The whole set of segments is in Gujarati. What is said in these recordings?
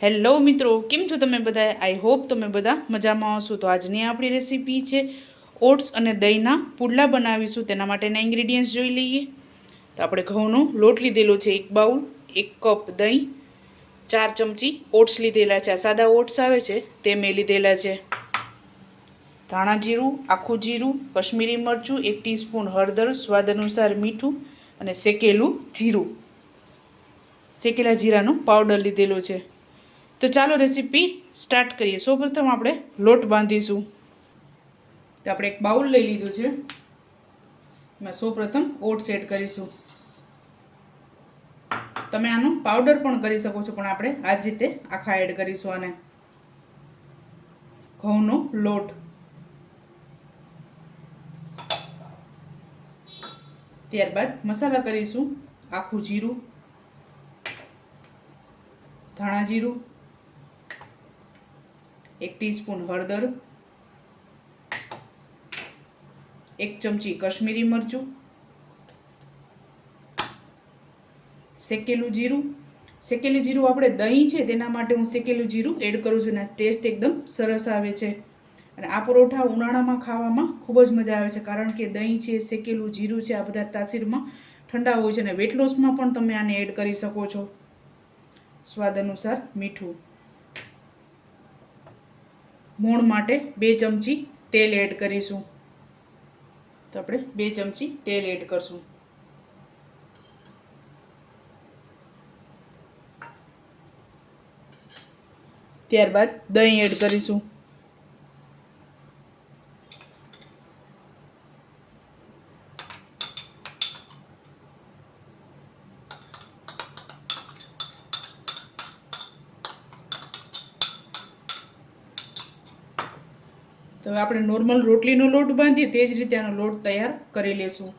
હેલો મિત્રો, કેમ છો તમે બધા? આઈ હોપ તમે બધા મજામાં હશો. તો આજની આપણી રેસીપી છે ઓટ્સ અને દહીંના પુડલા બનાવીશું. તેના માટેના ઇન્ગ્રીડિયન્ટ્સ જોઈ લઈએ. તો આપણે ઘઉંનો લોટ લીધેલો છે 1 બાઉલ, 1 કપ દહીં, 4 ચમચી ઓટ્સ લીધેલા છે. આ સાદા ઓટ્સ આવે છે તે મેં લીધેલા છે. ધાણા જીરું, આખું જીરું, કશ્મીરી મરચું, 1 ટીસ્પૂન હળદર, સ્વાદ અનુસાર મીઠું અને શેકેલું જીરું, શેકેલા જીરાનો પાવડર લીધેલો છે. તો ચાલો રેસીપી સ્ટાર્ટ કરીએ. સૌપ્રથમ આપણે લોટ બાંધીશું. તો આપણે એક બાઉલ લઈ લીધું છે. એમાં સૌપ્રથમ ઓટ્સ એડ કરીશું. તમે આનો પાવડર પણ કરી શકો છો, પણ આપણે આ જ રીતે આખા એડ કરીશું. આને ઘઉંનો લોટ, ત્યારબાદ મસાલા કરીશું. આખું જીરું, ધાણા જીરું, 1 ટીસ્પૂન હળદર, 1 ચમચી કશ્મીરી મરચું, શેકેલું જીરું. શેકેલું જીરું આપણે દહીં છે તેના માટે હું શેકેલું જીરું એડ કરું છું. એના ટેસ્ટ એકદમ સરસ આવે છે. અને આ પરોઠા ઉનાળામાં ખાવામાં ખૂબ જ મજા આવે છે, કારણ કે દહીં છે, શેકેલું જીરું છે, આ બધા તાસીરમાં ઠંડા હોય છે. અને વેટ લોસમાં પણ તમે આને એડ કરી શકો છો. સ્વાદ અનુસાર મીઠું. મોણ માટે 2 ચમચી તેલ એડ કરીશું. તો આપણે 2 ચમચી તેલ એડ કરશું. ત્યારબાદ દહીં એડ કરીશું. તો હવે આપણે નોર્મલ રોટલીનો લોટ બાંધીએ તે જ રીતે આનો લોટ તૈયાર કરી લેશું.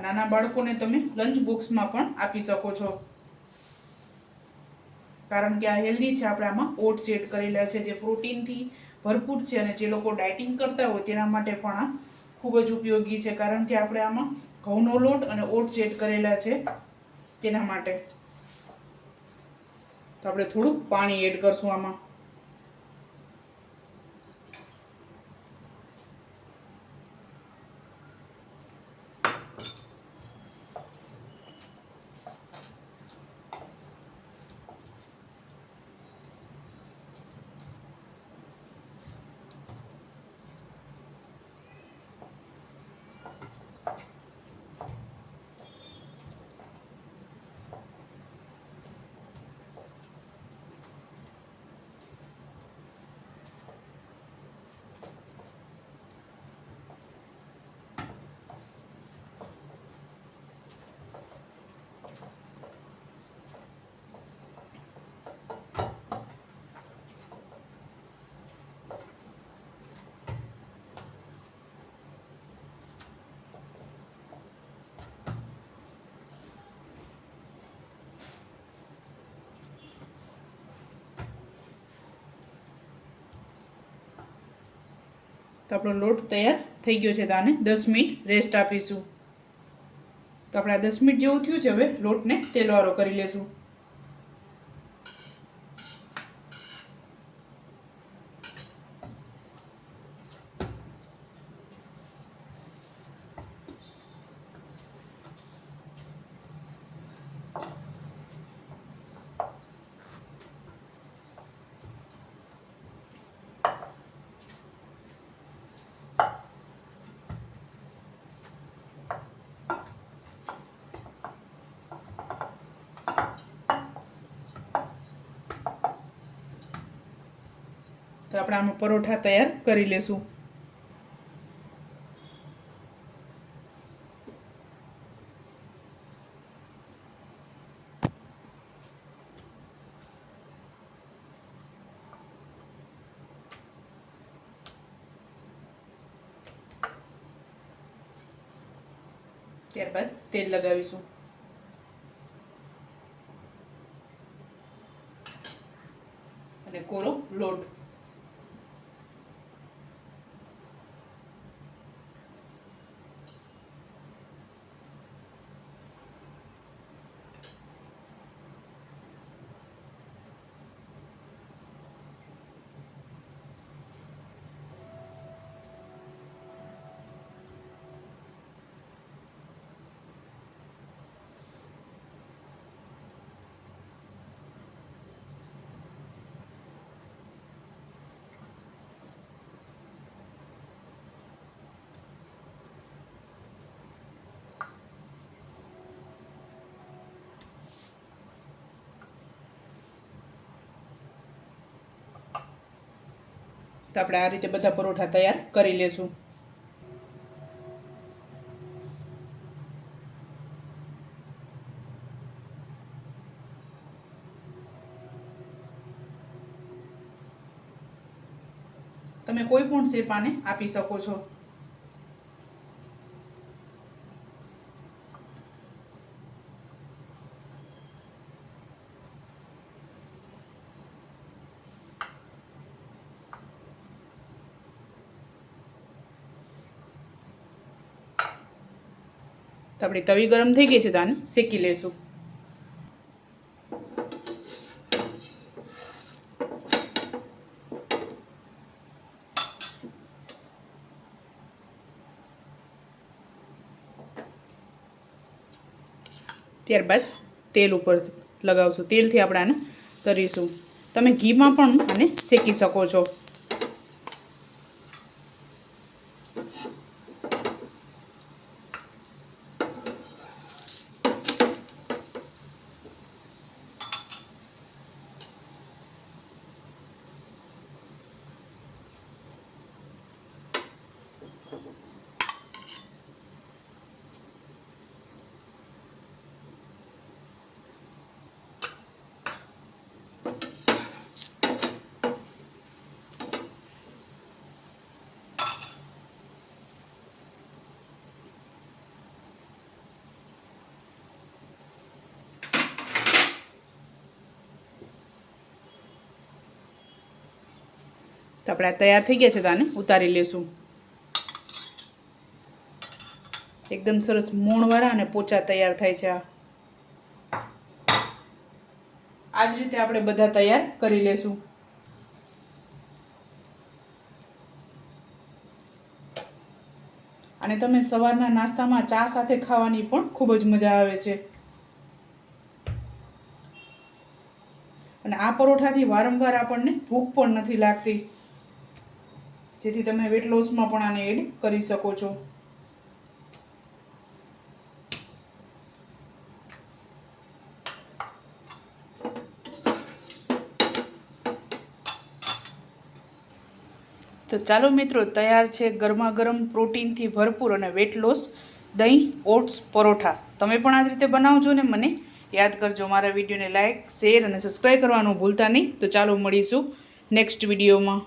નાના બાળકોને તમે લંચ બોક્સમાં પણ આપી શકો છો, કારણ કે આ હેલ્ધી છે. આપણે આમાં ઓટ્સ એડ કરેલા છે જે પ્રોટીનથી ભરપૂર છે, અને જે લોકો ડાયટિંગ કરતા હોય તેના માટે પણ આ ખૂબ જ ઉપયોગી છે, કારણ કે આપણે આમાં ઘઉંનો લોટ અને ઓટ્સ એડ કરેલા છે તેના માટે. તો આપણે થોડુંક પાણી એડ કરશું આમાં. તો આપણો લોટ તૈયાર થઈ ગયો છે. તો આને 10 મિનિટ રેસ્ટ આપીશું. તો આપણે આ 10 મિનિટ જેવું થયું છે. હવે લોટને તેલવાળો કરી લેશું. તો આપણે આમાં પરોઠા તૈયાર કરી લેશું. ત્યારબાદ તેલ લગાવીશું. અને કોરો લોટ. તો આપણે આ રીતે બધા પરોઠા તૈયાર કરી લેશું. તમે કોઈ પણ શેપ આને આપી શકો છો. તો આપણી તવી ગરમ થઈ ગઈ છે તો આને શેકી લેશું. ત્યારબાદ તેલ ઉપર લગાવશું. તેલથી આપણે આને તરીશું. તમે ઘીમાં પણ આને શેકી શકો છો. તો આપણે આ તૈયાર થઈ ગયા છે તો આને ઉતારી લેશું. એકદમ સરસ મોણવાળા અને પોચા તૈયાર થાય છે. આ જ રીતે આપણે બધા તૈયાર કરી લેશું. અને તમે સવારના નાસ્તામાં ચા સાથે ખાવાની પણ ખૂબ જ મજા આવે છે. અને આ પરોઠાથી વારંવાર આપણને ભૂખ પણ નથી લાગતી, જેથી તમે વેટ લોસમાં પણ આને એડ કરી શકો છો. તો ચાલો મિત્રો, તૈયાર છે ગરમા ગરમ પ્રોટીનથી ભરપૂર અને વેટ લોસ દહીં ઓટ્સ પરોઠા. તમે પણ આ જ રીતે બનાવજો ને મને યાદ કરજો. મારા વિડીયોને લાઇક, શેર અને સબસ્ક્રાઈબ કરવાનું ભૂલતા નહીં. તો ચાલો મળીશું નેક્સ્ટ વિડીયોમાં.